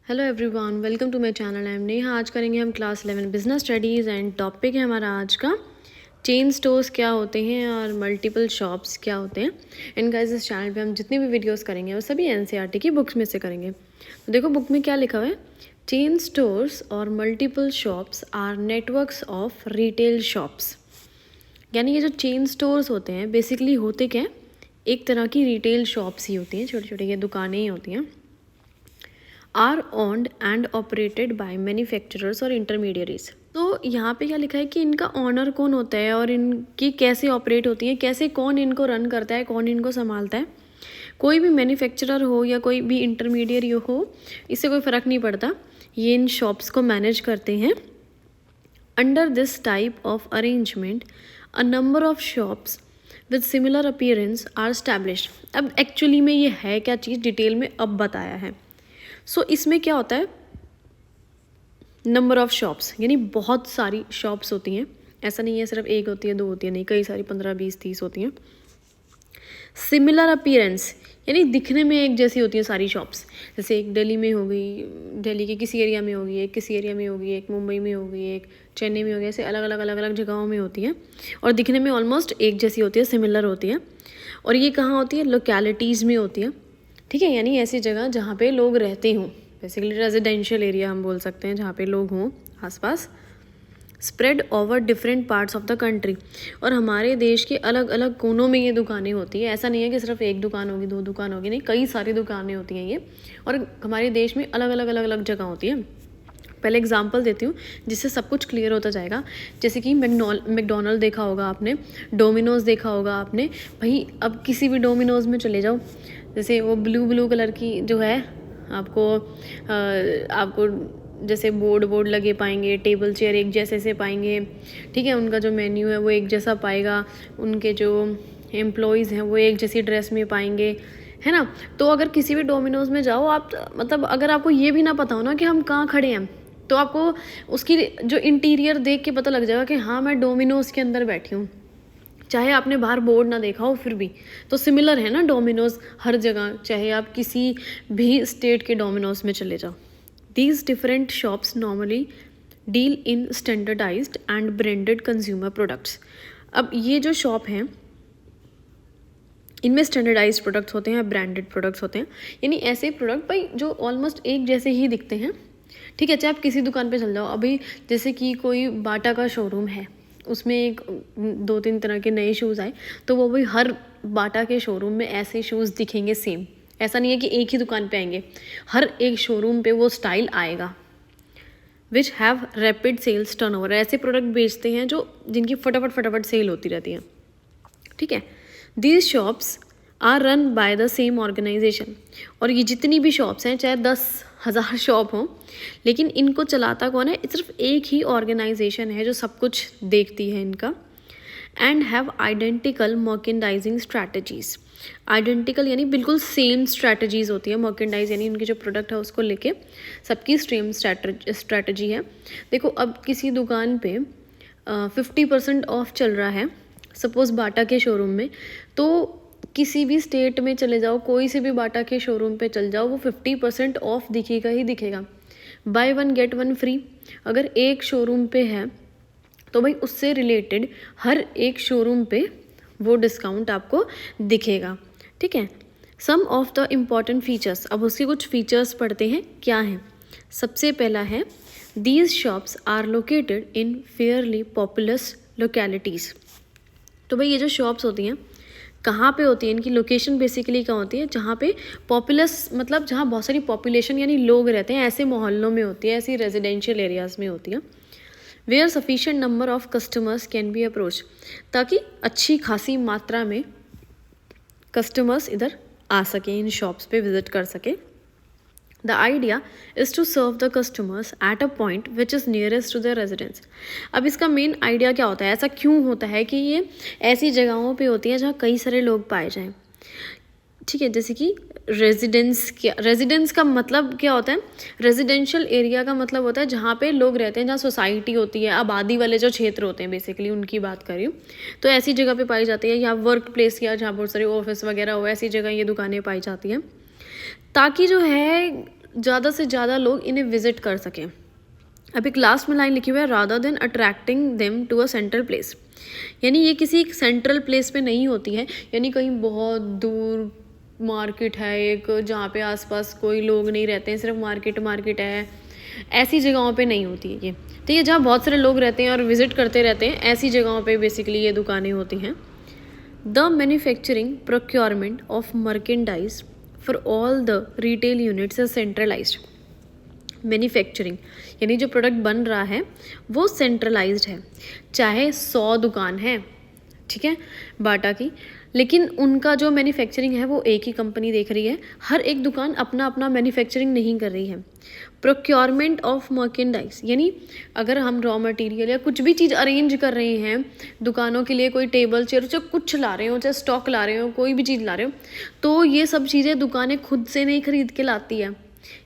Hello everyone, welcome to my channel. I am Neha. आज करेंगे हम class 11 business studies and topic है हमारा आज का चेन स्टोर्स क्या होते हैं और मल्टीपल शॉप्स क्या होते हैं। इन गाइस इस चैनल पे हम जितनी भी वीडियोस करेंगे वो सभी एनसीईआरटी की बुक्स में से करेंगे। तो देखो बुक में क्या लिखा हुआ है, चेन स्टोर्स और multiple shops are networks of retail shops. यानी ये जो चेन स्टोर्स होते हैं बेसिकली होते क्या है, एक तरह की रिटेल शॉप्स ही होती हैं, छोटी छोटी ये दुकानें ही होती हैं। Are owned and operated by manufacturers और इंटरमीडियरीज। तो यहाँ पे क्या लिखा है कि इनका ऑनर कौन होता है और इनकी कैसे ऑपरेट होती है, कैसे कौन इनको रन करता है, कौन इनको संभालता है। कोई भी मैन्युफैक्चरर हो या कोई भी इंटरमीडियरी हो, इससे कोई फ़र्क नहीं पड़ता, ये इन शॉप्स को मैनेज करते हैं। Under this type of arrangement a number of shops with similar appearance are established. अब एक्चुअली में ये है क्या चीज़, डिटेल में अब बताया है। सो इसमें क्या होता है, नंबर ऑफ शॉप्स यानी बहुत सारी शॉप्स होती हैं। ऐसा नहीं है सिर्फ एक होती है, दो होती है, नहीं, कई सारी 15, 20, 30 होती हैं। सिमिलर अपीयरेंस यानी दिखने में एक जैसी होती हैं सारी शॉप्स। जैसे एक दिल्ली में हो गई, दिल्ली के किसी एरिया में होगी, एक किसी एरिया में होगी, एक मुंबई में होगी, एक चेन्नई में होगी, ऐसे अलग अलग जगहों में होती हैं और दिखने में ऑलमोस्ट एक जैसी होती है, सिमिलर होती है। और ये कहाँ होती है, लोकेलिटीज़ में होती है। ठीक है, यानी ऐसी जगह जहाँ पे लोग रहते हों, बेसिकली रेजिडेंशियल एरिया हम बोल सकते हैं, जहाँ पे लोग हों आसपास। Spread over different parts of the country, और हमारे देश के अलग अलग कोनों में ये दुकानें होती हैं। ऐसा नहीं है कि सिर्फ एक दुकान होगी, दो दुकान होगी, नहीं, कई सारी दुकानें होती हैं ये, और हमारे देश में अलग अलग जगह होती है। पहले एग्जांपल देती हूँ जिससे सब कुछ क्लियर होता जाएगा। जैसे कि मैकडॉनल्ड देखा होगा आपने, डोमिनोज़ देखा होगा आपने। भाई अब किसी भी डोमिनोज़ में चले जाओ, जैसे वो ब्लू कलर की जो है, आपको जैसे बोर्ड लगे पाएंगे, टेबल चेयर एक जैसे से पाएंगे। ठीक है, उनका जो मेन्यू है वो एक जैसा पाएगा, उनके जो एम्प्लॉयज़ हैं वो एक जैसी ड्रेस में पाएंगे, है ना। तो अगर किसी भी डोमिनोज़ में जाओ आप, मतलब अगर आपको ये भी ना पता हो ना कि हम कहाँ खड़े हैं, तो आपको उसकी जो इंटीरियर देख के पता लग जाएगा कि हाँ मैं डोमिनोज़ के अंदर बैठी हूँ, चाहे आपने बाहर बोर्ड ना देखा हो फिर भी। तो सिमिलर है ना डोमिनोज़ हर जगह, चाहे आप किसी भी स्टेट के डोमिनोज़ में चले जाओ। These different shops normally deal in standardised and branded consumer products. अब ये जो शॉप हैं इनमें स्टैंडर्डाइज्ड प्रोडक्ट्स होते हैं, ब्रांडेड प्रोडक्ट्स होते हैं, यानी ऐसे प्रोडक्ट भाई जो ऑलमोस्ट एक जैसे ही दिखते हैं। ठीक है, चाहे आप किसी दुकान पे चल जाओ, अभी जैसे कि कोई बाटा का शोरूम है, उसमें एक 2-3 तरह के नए शूज़ आए, तो वो भी हर बाटा के शोरूम में ऐसे शूज़ दिखेंगे सेम। ऐसा नहीं है कि एक ही दुकान पे आएंगे, हर एक शोरूम पे वो स्टाइल आएगा। Which have rapid sales turnover, ऐसे प्रोडक्ट बेचते हैं जो जिनकी फटाफट सेल होती रहती है। ठीक है, these shops are run by the same organisation, और ये जितनी भी शॉप्स हैं, चाहे 10,000 शॉप हों, लेकिन इनको चलाता कौन है, सिर्फ एक ही ऑर्गेनाइजेशन है जो सब कुछ देखती है इनका। And have identical merchandising strategies. Identical यानी बिल्कुल सेम स्ट्रैटेजीज होती है। मर्केंडाइज यानी उनकी जो प्रोडक्ट है उसको लेके सबकी सेम स्ट्रैटेजी है। देखो अब किसी दुकान पे 50% ऑफ चल रहा है, सपोज़ बाटा के शोरूम में, तो किसी भी स्टेट में चले जाओ, कोई से भी बाटा के शोरूम पे चल जाओ, वो 50% ऑफ दिखेगा ही दिखेगा। बाय 1 गेट 1 फ्री अगर एक शोरूम पे है तो भाई उससे रिलेटेड हर एक शोरूम पे वो डिस्काउंट आपको दिखेगा। ठीक है, सम ऑफ द इम्पॉर्टेंट फीचर्स, अब उसके कुछ फीचर्स पढ़ते हैं क्या हैं। सबसे पहला है, these shops are located in fairly populous localities. तो भाई ये जो शॉप्स होती हैं कहाँ पे होती है, इनकी लोकेशन बेसिकली कहाँ होती है, जहाँ पे पॉपुलस मतलब जहाँ बहुत सारी पॉपुलेशन यानी लोग रहते हैं, ऐसे मोहल्लों में होती है, ऐसी रेजिडेंशियल एरियाज़ में होती है। Where sufficient number of customers can be approach, ताकि अच्छी खासी मात्रा में कस्टमर्स इधर आ सकें, इन शॉप्स पे विजिट कर सकें। The idea is to serve the customers at a point which is nearest to their residence. अब इसका मेन आइडिया क्या होता है, ऐसा क्यों होता है कि ये ऐसी जगहों पे होती है जहाँ कई सारे लोग पाए जाएं। ठीक है, जैसे कि रेजिडेंस का मतलब क्या होता है, रेजिडेंशियल एरिया का मतलब होता है जहाँ पे लोग रहते हैं, जहाँ सोसाइटी होती है, आबादी वाले जो क्षेत्र होते हैं, बेसिकली उनकी बात कर रही हूँ। तो ऐसी जगह पे पाई जाती है, या वर्क प्लेस या जहाँ बहुत सारे ऑफिस वगैरह हो, ऐसी जगह ये दुकानें पाई जाती हैं, ताकि जो है ज़्यादा से ज़्यादा लोग इन्हें विजिट कर सकें। अब एक लास्ट में लाइन लिखी हुई है, rather than attracting them to a central place, यानी ये किसी एक सेंट्रल प्लेस पे नहीं होती है, यानी कहीं बहुत दूर मार्केट है एक जहाँ पे आसपास कोई लोग नहीं रहते हैं, सिर्फ मार्केट है, ऐसी जगहों पे नहीं होती है ये, ठीक है। जहाँ बहुत सारे लोग रहते हैं और विजिट करते रहते हैं, ऐसी जगहों पे बेसिकली ये दुकानें होती हैं। The manufacturing procurement of merchandise for all the retail units is centralised. Manufacturing यानी जो प्रोडक्ट बन रहा है वो सेंट्रलाइज्ड है, चाहे 100 दुकान है, ठीक है, बाटा की, लेकिन उनका जो मैन्युफैक्चरिंग है वो एक ही कंपनी देख रही है, हर एक दुकान अपना अपना मैन्युफैक्चरिंग नहीं कर रही है। प्रोक्योरमेंट ऑफ मर्केंडाइज यानी अगर हम रॉ मटेरियल या कुछ भी चीज़ अरेंज कर रहे हैं दुकानों के लिए, कोई टेबल चेयर चाहे कुछ ला रहे हो, चाहे स्टॉक ला रहे हो, कोई भी चीज़ ला रहे हो, तो ये सब चीज़ें दुकानें खुद से नहीं खरीद के लाती है।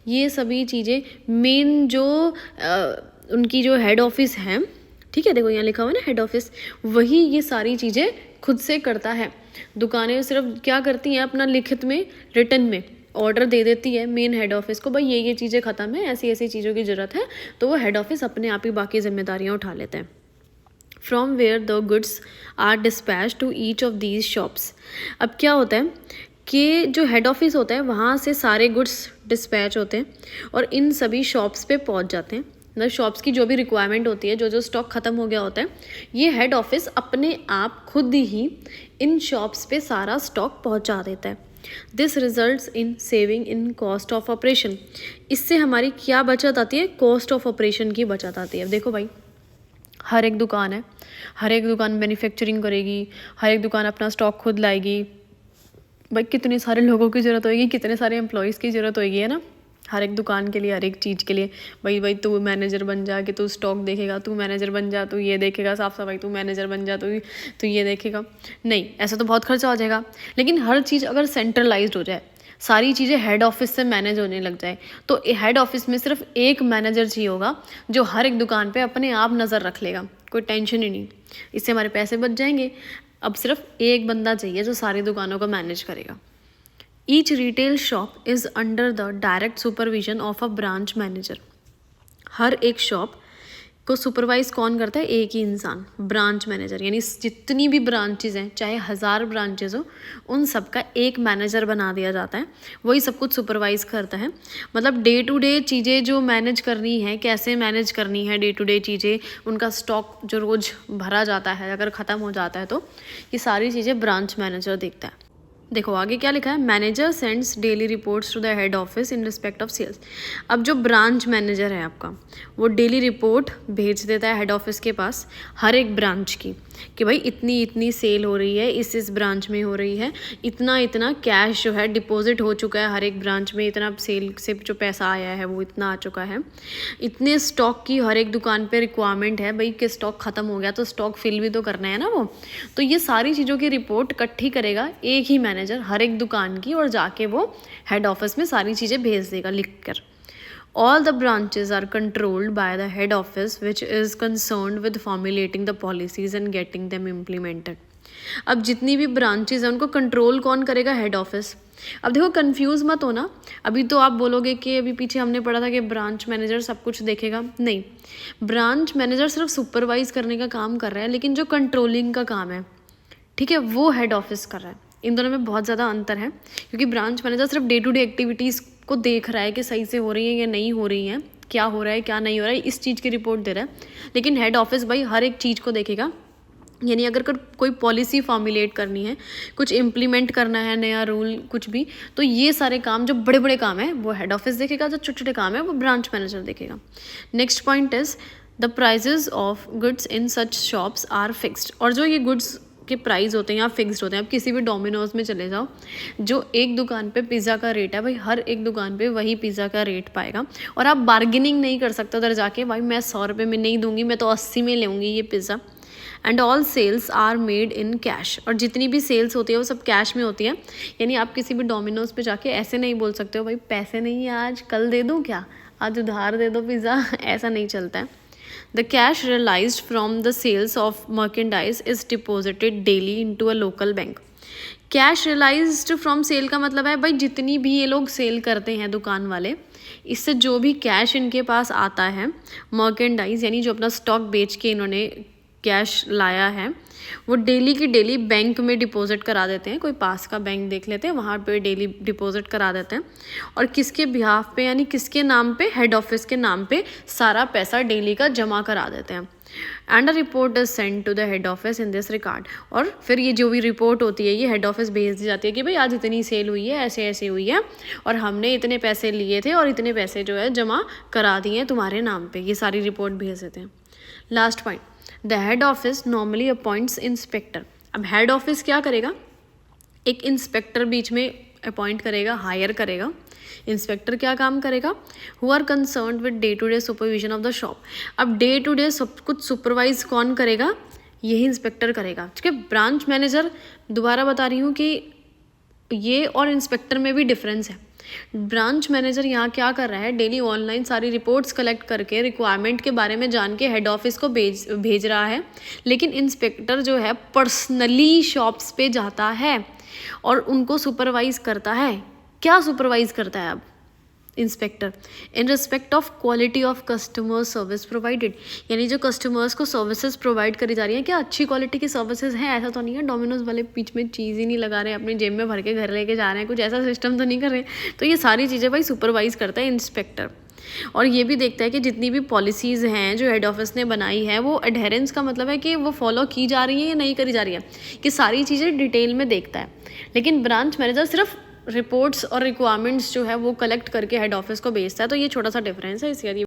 ये सभी चीज़ें मेन जो उनकी जो हेड ऑफिस है, ठीक है, देखो यहाँ लिखा हुआ है ना हेड ऑफिस, वही ये सारी चीज़ें खुद से करता है। दुकानें सिर्फ क्या करती हैं, अपना लिखित में रिटन में ऑर्डर दे देती है मेन हेड ऑफिस को, भाई ये चीज़ें ख़त्म है, ऐसी ऐसी चीज़ों की ज़रूरत है, तो वो हेड ऑफिस अपने आप ही बाकी जिम्मेदारियाँ उठा लेते हैं। From where the goods are dispatch to each of these shops. अब क्या होता है कि जो हेड ऑफिस होता है वहाँ से सारे गुड्स डिस्पैच होते हैं और इन सभी शॉप्स पे पहुँच जाते हैं। मतलब शॉप्स की जो भी रिक्वायरमेंट होती है, जो स्टॉक ख़त्म हो गया होता है, ये हेड ऑफिस अपने आप खुद ही इन शॉप्स पे सारा स्टॉक पहुँचा देता है। This results in saving in cost of operation. इससे हमारी क्या बचत आती है, कॉस्ट ऑफ ऑपरेशन की बचत आती है। देखो भाई, हर एक दुकान है, हर एक दुकान मैन्युफैक्चरिंग करेगी, हर एक दुकान अपना स्टॉक खुद लाएगी, भाई कितने सारे लोगों की ज़रूरत होगी, कितने सारे एम्प्लॉयज़ की ज़रूरत होगी, है ना, हर एक दुकान के लिए, हर एक चीज़ के लिए। भाई तू मैनेजर बन जा कि तू स्टॉक देखेगा, तू मैनेजर बन जा, तू ये देखेगा साफ सफाई, तू मैनेजर बन जा, तू ये देखेगा, नहीं, ऐसा तो बहुत खर्चा हो जाएगा। लेकिन हर चीज़ अगर सेंट्रलाइज्ड हो जाए, सारी चीज़ें हेड ऑफिस से मैनेज होने लग जाए, तो हेड ऑफिस में सिर्फ एक मैनेजर चाहिए होगा जो हर एक दुकान पे अपने आप नज़र रख लेगा, कोई टेंशन ही नहीं। इससे हमारे पैसे बच जाएंगे। अब सिर्फ एक बंदा चाहिए जो सारी दुकानों को मैनेज करेगा। Each retail shop is under the direct supervision of a branch manager. हर एक शॉप को सुपरवाइज कौन करता है, एक ही इंसान, ब्रांच मैनेजर। यानी जितनी भी ब्रांचेज हैं, चाहे 1000 ब्रांचेज हो, उन सब का एक मैनेजर बना दिया जाता है, वही सब कुछ सुपरवाइज करता है। मतलब डे टू डे चीज़ें जो मैनेज करनी है, कैसे मैनेज करनी है डे टू डे चीज़ें, उनका स्टॉक जो रोज़ भरा जाता है अगर ख़त्म हो जाता है तो ये सारी चीज़ें ब्रांच मैनेजर देखता है। देखो आगे क्या लिखा है, manager sends daily reports to the head office in respect of sales. अब जो ब्रांच मैनेजर है आपका, वो डेली रिपोर्ट भेज देता है हेड ऑफिस के पास हर एक ब्रांच की, कि भाई इतनी इतनी सेल हो रही है, इस ब्रांच में हो रही है, इतना इतना कैश जो है डिपॉजिट हो चुका है हर एक ब्रांच में, इतना सेल से जो पैसा आया है वो इतना आ चुका है, इतने स्टॉक की हर एक दुकान पे रिक्वायरमेंट है, भाई कि स्टॉक ख़त्म हो गया तो स्टॉक फिल भी तो करना है ना वो। तो ये सारी चीज़ों की रिपोर्ट इकट्ठी करेगा एक ही मैनेजर हर एक दुकान की, और जाके वो हेड ऑफिस में सारी चीज़ें भेज देगा लिख कर। All the branches are controlled by the head office which is concerned with formulating the policies and getting them implemented. अब जितनी भी ब्रांचेज हैं उनको कंट्रोल कौन करेगा, हेड ऑफिस। अब देखो कंफ्यूज मत होना, अभी तो आप बोलोगे कि अभी पीछे हमने पढ़ा था कि ब्रांच मैनेजर सब कुछ देखेगा, नहीं, ब्रांच मैनेजर सिर्फ सुपरवाइज करने का काम कर रहा है, लेकिन जो कंट्रोलिंग का काम है, ठीक है, वो हेड ऑफिस कर रहा है। इन दोनों में बहुत ज़्यादा अंतर है, क्योंकि ब्रांच मैनेजर सिर्फ डे टू डे एक्टिविटीज़ को देख रहा है कि सही से हो रही है या नहीं हो रही हैं, क्या हो रहा है क्या नहीं हो रहा है, इस चीज़ की रिपोर्ट दे रहा है। लेकिन हेड ऑफिस भाई हर एक चीज़ को देखेगा, यानी अगर कोई पॉलिसी फॉर्मुलेट करनी है, कुछ इम्प्लीमेंट करना है, नया रूल कुछ भी, तो ये सारे काम जो बड़े बड़े काम है वो हेड ऑफिस देखेगा, जो छोटे छोटे काम है वो ब्रांच मैनेजर देखेगा। Next point is the prices of goods in such shops are fixed. और जो ये गुड्स के प्राइस होते हैं या फिक्स्ड होते हैं। अब किसी भी डोमिनोज में चले जाओ, जो एक दुकान पे पिज़्ज़ा का रेट है, भाई हर एक दुकान पे वही पिज़्ज़ा का रेट पाएगा, और आप बार्गेनिंग नहीं कर सकते उधर जाके, भाई मैं 100 रुपये में नहीं दूंगी, मैं तो 80 में लूँगी ये pizza. And all sales are made in cash. और जितनी भी सेल्स होती है वो सब कैश में होती है, यानी आप किसी भी डोमिनोज पे जाके ऐसे नहीं बोल सकते हो भाई पैसे नहीं है आज, कल दे दूँ क्या, आज उधार दे दो पिज़्ज़ा, ऐसा नहीं चलता है। The cash realized from the sales of merchandise is deposited daily into a local bank. Cash realised from sale का मतलब है भाई जितनी भी ये लोग सेल करते हैं दुकान वाले, इससे जो भी कैश इनके पास आता है, मर्केंडाइज यानी जो अपना स्टॉक बेच के इन्होंने कैश लाया है, वो डेली की डेली बैंक में डिपॉजिट करा देते हैं। कोई पास का बैंक देख लेते हैं, वहाँ पे डेली डिपॉजिट करा देते हैं। और किसके बिहाफ पे यानी किसके नाम पे, हेड ऑफिस के नाम पे सारा पैसा डेली का जमा करा देते हैं। And a report is send to the head office in this regard. और फिर ये जो भी रिपोर्ट होती है ये हेड ऑफिस भेज दी जाती है कि भाई आज इतनी सेल हुई है, ऐसे ऐसे हुई है, और हमने इतने पैसे लिए थे और इतने पैसे जो है जमा करा दिए हैं तुम्हारे नाम पे। ये सारी रिपोर्ट भेज देते हैं। Last point, the head office normally appoints inspector. अब हेड ऑफिस क्या करेगा, एक इंस्पेक्टर बीच में अपॉइंट करेगा, हायर करेगा। इंस्पेक्टर क्या काम करेगा, who are concern with day to day supervision of the shop. अब डे टू डे सब कुछ सुपरवाइज कौन करेगा, यही इंस्पेक्टर करेगा। ठीक है, ब्रांच मैनेजर, दोबारा बता रही हूँ कि ये और इंस्पेक्टर में भी डिफरेंस है। ब्रांच मैनेजर यहाँ क्या कर रहा है, डेली ऑनलाइन सारी रिपोर्ट्स कलेक्ट करके रिक्वायरमेंट के बारे में जान के हेड ऑफिस को भेज रहा है। लेकिन इंस्पेक्टर जो है पर्सनली शॉप्स पे जाता है और उनको सुपरवाइज करता है। क्या सुपरवाइज करता है अब inspector, in respect of quality of customer service provided, यानी जो कस्टमर्स को सर्विसेज प्रोवाइड करी जा रही हैं क्या अच्छी क्वालिटी की सर्विसेज हैं। ऐसा तो नहीं है डोमिनोज वाले बीच में चीज़ ही नहीं लगा रहे हैं, अपनी जेब में भर के घर लेके जा रहे हैं, कुछ ऐसा सिस्टम तो नहीं कर रहे। तो ये सारी चीज़ें भाई सुपरवाइज करता है इंस्पेक्टर। और ये भी देखता है कि जितनी भी पॉलिसीज़ हैं जो हेड ऑफिस ने बनाई है वो एडहेरेंस का मतलब है कि वो फॉलो की जा रही है या नहीं करी जा रही है, कि सारी चीज़ें डिटेल में देखता है। लेकिन ब्रांच मैनेजर सिर्फ रिपोर्ट्स और रिक्वायरमेंट्स जो है वो कलेक्ट करके हेड ऑफिस को भेजता है। तो ये छोटा सा डिफरेंस है इस